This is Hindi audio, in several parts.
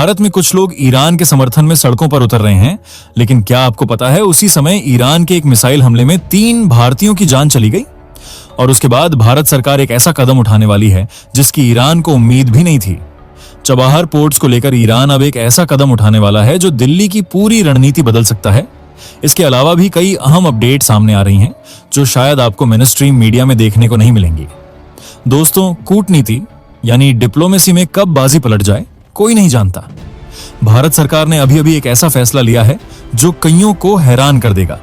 भारत में कुछ लोग ईरान के समर्थन में सड़कों पर उतर रहे हैं, लेकिन क्या आपको पता है उसी समय ईरान के एक मिसाइल हमले में 3 भारतीयों की जान चली गई। और उसके बाद भारत सरकार एक ऐसा कदम उठाने वाली है जिसकी ईरान को उम्मीद भी नहीं थी। चबाहर पोर्ट्स को लेकर ईरान अब एक ऐसा कदम उठाने वाला है जो दिल्ली की पूरी रणनीति बदल सकता है। इसके अलावा भी कई अहम अपडेट सामने आ रही हैं जो शायद आपको मेनस्ट्रीम मीडिया में देखने को नहीं मिलेंगी। दोस्तों, कूटनीति यानी डिप्लोमेसी में कब बाजी पलट जाए कोई नहीं जानता। भारत सरकार ने अभी एक ऐसा फैसला लिया है जो कईयों को हैरान कर देगा।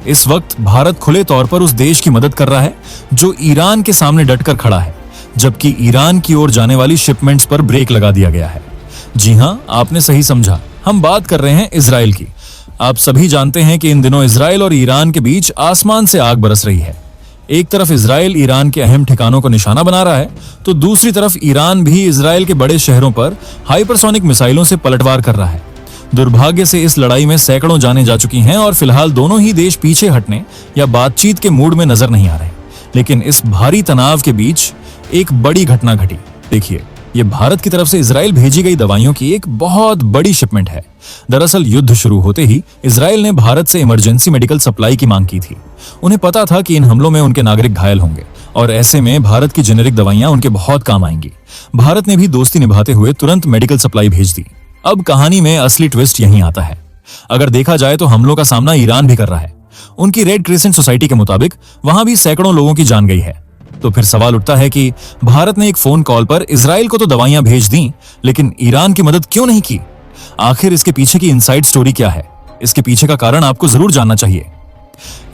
इस वक्त भारत खुले तौर पर उस देश की मदद कर रहा है जो ईरान के सामने डटकर खड़ा है, जबकि ईरान की ओर जाने वाली शिपमेंट्स पर ब्रेक लगा दिया गया है। जी हां, आपने सही समझा, हम बात कर रहे हैं इजराइल की। आप सभी जानते हैं कि इन दिनों इजराइल और ईरान के बीच आसमान से आग बरस रही है। एक तरफ इजराइल ईरान के अहम ठिकानों को निशाना बना रहा है, तो दूसरी तरफ ईरान भी इजराइल के बड़े शहरों पर हाइपरसोनिक मिसाइलों से पलटवार कर रहा है। दुर्भाग्य से इस लड़ाई में सैकड़ों जानें जा चुकी हैं और फिलहाल दोनों ही देश पीछे हटने या बातचीत के मूड में नजर नहीं आ रहे। लेकिन इस भारी तनाव के बीच एक बड़ी घटना घटी। देखिए, ये भारत की तरफ से इजराइल भेजी गई दवाइयों की एक बहुत बड़ी शिपमेंट है। दरअसल युद्ध शुरू होते ही इजराइल ने भारत से इमरजेंसी मेडिकल सप्लाई की मांग की थी। उन्हें पता था कि इन हमलों में उनके नागरिक घायल होंगे और ऐसे में भारत की जेनेरिक दवाइयां उनके बहुत काम आएंगी। भारत ने भी दोस्ती निभाते हुए तुरंत मेडिकल सप्लाई भेज दी। अब कहानी में असली ट्विस्ट यहीं आता है। अगर देखा जाए तो हमलों का सामना ईरान भी कर रहा है। उनकी रेड क्रिसेंट सोसाइटी के मुताबिक वहां भी सैकड़ों लोगों की जान गई है। तो फिर सवाल उठता है कि भारत ने एक फोन कॉल पर इजराइल को तो दवाइयां भेज दी, लेकिन ईरान की मदद क्यों नहीं की? आखिर इसके पीछे की इनसाइड स्टोरी क्या है? इसके पीछे का कारण आपको जरूर जानना चाहिए।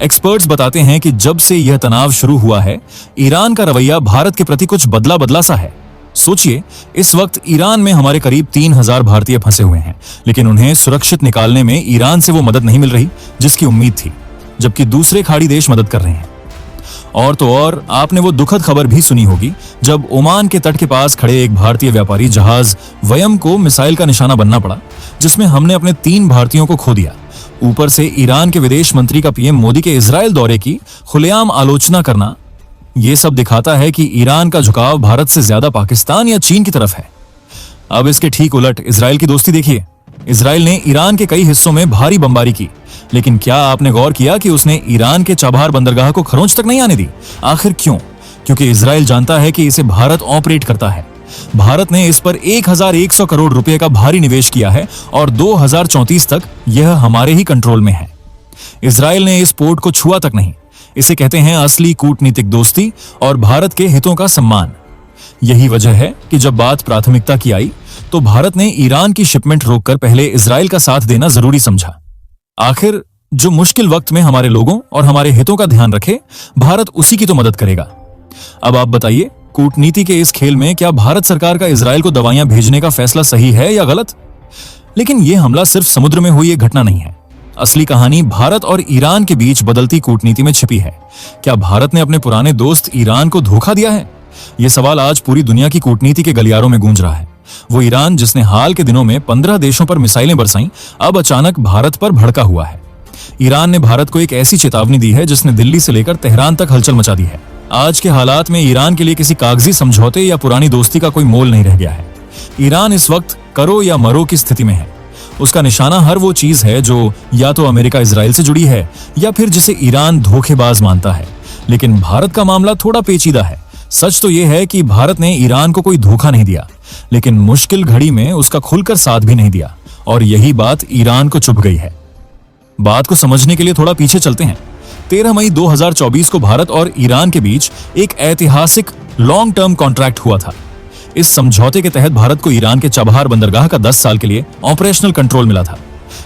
एक्सपर्ट्स बताते हैं कि जब से यह तनाव शुरू हुआ है, ईरान का रवैया भारत के प्रति कुछ बदला बदला सा है। सोचिए, इस वक्त ईरान में हमारे करीब 3000 भारतीय फंसे हुए हैं, लेकिन उन्हें सुरक्षित निकालने में ईरान से वो मदद नहीं मिल रही जिसकी उम्मीद थी, जबकि दूसरे खाड़ी देश मदद कर रहे हैं। और तो और, आपने वो दुखद खबर भी सुनी होगी जब ओमान के तट के पास खड़े एक भारतीय व्यापारी जहाज वयम को मिसाइल का निशाना बनना पड़ा, जिसमें हमने अपने 3 भारतीयों को खो दिया। ऊपर से ईरान के विदेश मंत्री का पीएम मोदी के इजराइल दौरे की खुलेआम आलोचना करना, ये सब दिखाता है कि ईरान का झुकाव भारत से ज्यादा पाकिस्तान या चीन की तरफ है। अब इसके ठीक उलट इजराइल की दोस्ती देखिए। इजराइल ने ईरान के कई हिस्सों में भारी बमबारी की, लेकिन क्या आपने गौर किया कि उसने ईरान के चाबहार बंदरगाह को खरोंच तक नहीं आने दी? आखिर क्यों? क्योंकि इजराइल जानता है कि इसे भारत ऑपरेट करता है। भारत ने इस पर 1100 करोड़ रुपए का भारी निवेश किया है और 2034 तक यह हमारे ही कंट्रोल में है। इजराइल ने इस पोर्ट को छुआ तक नहीं। इसे कहते हैं असली कूटनीतिक दोस्ती और भारत के हितों का सम्मान। यही वजह है कि जब बात प्राथमिकता की आई तो भारत ने ईरान की शिपमेंट रोककर पहले इजराइल का साथ देना जरूरी समझा। आखिर जो मुश्किल वक्त में हमारे लोगों और हमारे हितों का ध्यान रखे, भारत उसी की तो मदद करेगा। अब आप बताइए, कूटनीति के इस खेल में क्या भारत सरकार का इजराइल को दवाइयां भेजने का फैसला सही है या गलत? लेकिन यह हमला सिर्फ समुद्र में हुई एक घटना नहीं है। असली कहानी भारत और ईरान के बीच बदलती कूटनीति में छिपी है। क्या भारत ने अपने पुराने दोस्त ईरान को धोखा दिया है? यह सवाल आज पूरी दुनिया की कूटनीति के गलियारों में गूंज रहा है। वो ईरान जिसने हाल के दिनों में 15 देशों पर मिसाइलें बरसाईं, अब अचानक भारत पर भड़का हुआ है। ईरान ने भारत को एक ऐसी चेतावनी दी है जिसने दिल्ली से लेकर तेहरान तक हलचल मचा दी है। आज के हालात में ईरान के लिए किसी कागजी समझौते या पुरानी दोस्ती का कोई मोल नहीं रह गया है। ईरान इस वक्त करो या मरो की स्थिति में है। उसका निशाना हर वो चीज है जो या तो अमेरिका इजराइल से जुड़ी है या फिर जिसे ईरान धोखेबाज मानता है। लेकिन भारत का मामला थोड़ा पेचीदा है। सच तो यह है कि भारत ने ईरान को कोई धोखा नहीं दिया, लेकिन मुश्किल घड़ी में उसका खुलकर साथ भी नहीं दिया, और यही बात ईरान को चुभ गई है। बात को समझने के लिए थोड़ा पीछे चलते हैं। 13 मई 2024 को भारत और ईरान के बीच एक ऐतिहासिक लॉन्ग टर्म कॉन्ट्रैक्ट हुआ था। इस समझौते के तहत भारत को ईरान के चाबहार बंदरगाह का 10 साल के लिए ऑपरेशनल कंट्रोल मिला था।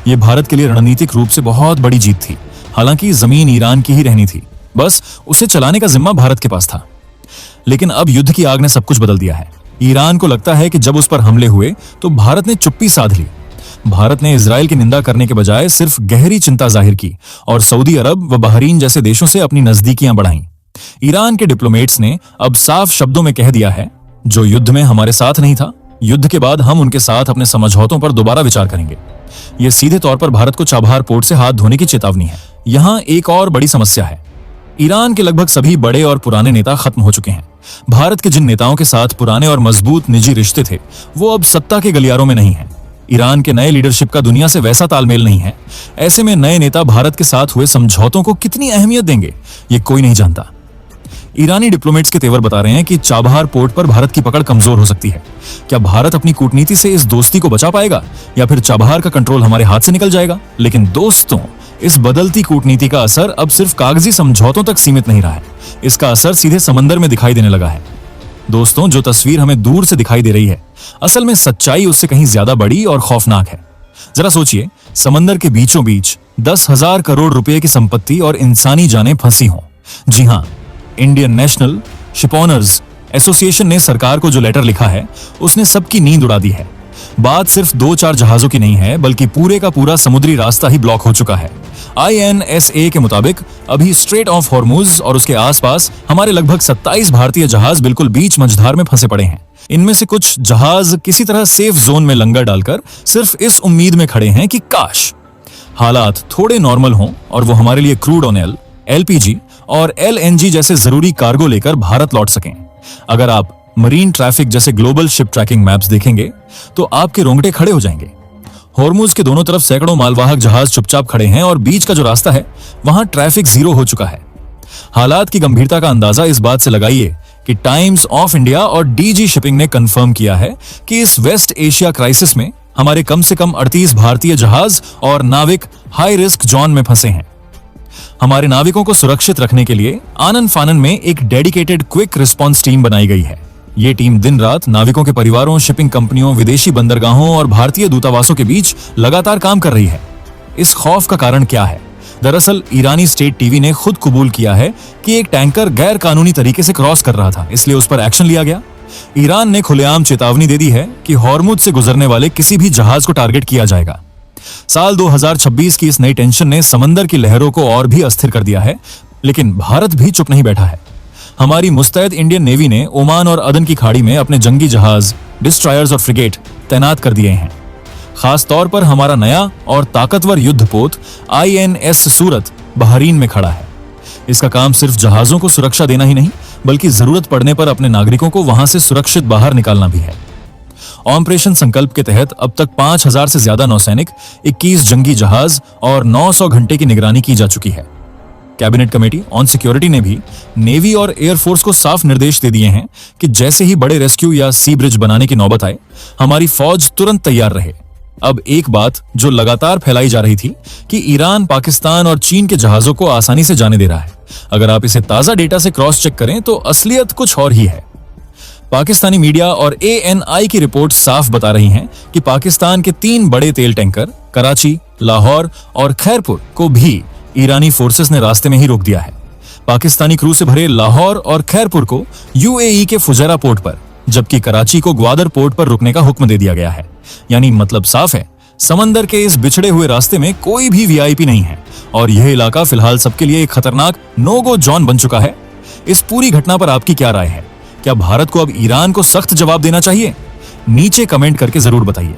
यह भारत के लिए रणनीतिक रूप से बहुत बड़ी जीत थी। हालांकि जमीन ईरान की ही रहनी थी, बस उसे चलाने का जिम्मा भारत के पास था। लेकिन अब युद्ध की आग ने सब कुछ बदल दिया है। ईरान को लगता है कि जब उस पर हमले हुए तो भारत ने चुप्पी साध ली। भारत ने इजराइल की निंदा करने के बजाय सिर्फ गहरी चिंता जाहिर की और सऊदी अरब व बहरीन जैसे देशों से अपनी नजदीकियां बढ़ाईं। ईरान के डिप्लोमेट्स ने अब साफ शब्दों में कह दिया है, जो युद्ध में हमारे साथ नहीं था, युद्ध के बाद हम उनके साथ अपने समझौतों पर दोबारा विचार करेंगे। यह सीधे तौर पर भारत को चाबहार पोर्ट से हाथ धोने की चेतावनी है। यहां एक और बड़ी समस्या है। ईरान के लगभग सभी बड़े और पुराने नेता खत्म हो चुके हैं। भारत के जिन नेताओं के साथ पुराने और मजबूत निजी रिश्ते थे, वो अब सत्ता के गलियारों में नहीं हैं। ईरान के नए लीडरशिप का दुनिया से वैसा तालमेल नहीं है। ऐसे में नए नेता भारत के साथ हुए समझौतों को कितनी अहमियत देंगे, ये कोई नहीं जानता। ईरानी डिप्लोमेट्स के तेवर बता रहे हैं कि चाबहार पोर्ट पर भारत की पकड़ कमजोर हो सकती है। क्या भारत अपनी कूटनीति से इस दोस्ती को बचा पाएगा या फिर चाबहार का कंट्रोल हमारे हाथ से निकल जाएगा? लेकिन दोस्तों, इस बदलती कूटनीति का असर अब सिर्फ कागजी समझौतों तक सीमित नहीं रहा है। इसका असर सीधे समंदर में दिखाई देने लगा है। दोस्तों, जो तस्वीर हमें दूर से दिखाई दे रही है, असल में सच्चाई उससे कहीं ज्यादा बड़ी और खौफनाक है। जरा सोचिए, समंदर के बीचों बीच 10,000 करोड़ रुपए की संपत्ति और इंसानी जानें फंसी हों। जी हां, इंडियन नेशनल शिपओनर्स एसोसिएशन ने सरकार को जो लेटर लिखा है, उसने सबकी नींद उड़ा दी है। बात सिर्फ 2-4 जहाजों की नहीं है, बल्कि पूरे का पूरा समुद्री रास्ता ही ब्लॉक हो चुका है। INSA के मुताबिक अभी स्ट्रेट ऑफ हॉर्मुज और उसके आसपास हमारे लगभग 27 भारतीय जहाज बिल्कुल बीच मझधार में फंसे पड़े हैं। इनमें से कुछ जहाज किसी तरह सेफ जोन में लंगर डालकर सिर्फ इस उम्मीद में खड़े हैं कि काश हालात थोड़े नॉर्मल हों और वो हमारे लिए क्रूड ऑयल, LPG और LNG जैसे जरूरी कार्गो लेकर भारत लौट सकें। अगर आप मरीन ट्रैफिक जैसे ग्लोबल शिप ट्रैकिंग मैप्स देखेंगे तो आपके रोंगटे खड़े हो जाएंगे। हॉर्मुज के दोनों तरफ सैकड़ों मालवाहक जहाज चुपचाप खड़े हैं और बीच का जो रास्ता है, वहां ट्रैफिक जीरो हो चुका है। हालात की गंभीरता का अंदाजा इस बात से लगाइए कि टाइम्स ऑफ इंडिया और DG शिपिंग ने कंफर्म किया है कि इस वेस्ट एशिया क्राइसिस में हमारे कम से कम 38 भारतीय जहाज और नाविक हाई रिस्क जोन में फंसे हैं। हमारे नाविकों को सुरक्षित रखने के लिए आनन फानन में एक डेडिकेटेड क्विक रिस्पॉन्स टीम बनाई गई है। ये टीम दिन रात नाविकों के परिवारों, शिपिंग कंपनियों, विदेशी बंदरगाहों और भारतीय दूतावासों के बीच लगातार काम कर रही है। इस खौफ का कारण क्या है? दरअसल ईरानी स्टेट टीवी ने खुद कबूल किया है कि एक टैंकर गैर कानूनी तरीके से क्रॉस कर रहा था, इसलिए उस पर एक्शन लिया गया। ईरान ने खुलेआम चेतावनी दे दी है कि हॉर्मुज से गुजरने वाले किसी भी जहाज को टारगेट किया जाएगा। साल 2026 की इस नई टेंशन ने समंदर की लहरों को और भी अस्थिर कर दिया है, लेकिन भारत भी चुप नहीं बैठा है। हमारी मुस्तैद इंडियन नेवी ने ओमान और अदन की खाड़ी में अपने जंगी जहाज, डिस्ट्रॉयर्स और फ्रिगेट तैनात कर दिए हैं। खास तौर पर हमारा नया और ताकतवर युद्धपोत INS सूरत बहरीन में खड़ा है। इसका काम सिर्फ जहाजों को सुरक्षा देना ही नहीं, बल्कि जरूरत पड़ने पर अपने नागरिकों को वहां से सुरक्षित बाहर निकालना भी है। ऑपरेशन संकल्प के तहत अब तक 5,000 से ज्यादा नौसैनिक, 21 जंगी जहाज और 900 घंटे की निगरानी की जा चुकी है। कैबिनेट कमेटी ऑन सिक्योरिटी ने भी नेवी और एयरफोर्स को साफ निर्देश दे दिए हैं कि जैसे ही बड़े रेस्क्यू या सी ब्रिज बनाने की नौबत आए, हमारी फौज तुरंत तैयार रहे। अब एक बात जो लगातार फैलाई जा रही थी कि ईरान, पाकिस्तान और चीन के जहाजों को आसानी से जाने दे रहा है, अगर आप इसे ताजा डेटा से क्रॉस चेक करें तो असलियत कुछ और ही है। पाकिस्तानी मीडिया और ANI की रिपोर्ट साफ बता रही हैं कि पाकिस्तान के 3 बड़े तेल टैंकर कराची, लाहौर और खैरपुर को भी ईरानी फोर्सेस ने रास्ते में ही रोक दिया है। पाकिस्तानी क्रू से भरे लाहौर और खैरपुर को UAE के फुजैरा पोर्ट पर, जबकि कराची को ग्वादर पोर्ट पर रुकने का हुक्म दे दिया गया है। यानी मतलब साफ है, समंदर के इस बिछड़े हुए रास्ते में कोई भी VIP नहीं है और यह इलाका फिलहाल सबके लिए एक खतरनाक नो गो जोन बन चुका है। इस पूरी घटना पर आपकी क्या राय है? क्या भारत को अब ईरान को सख्त जवाब देना चाहिए? नीचे कमेंट करके जरूर बताइए।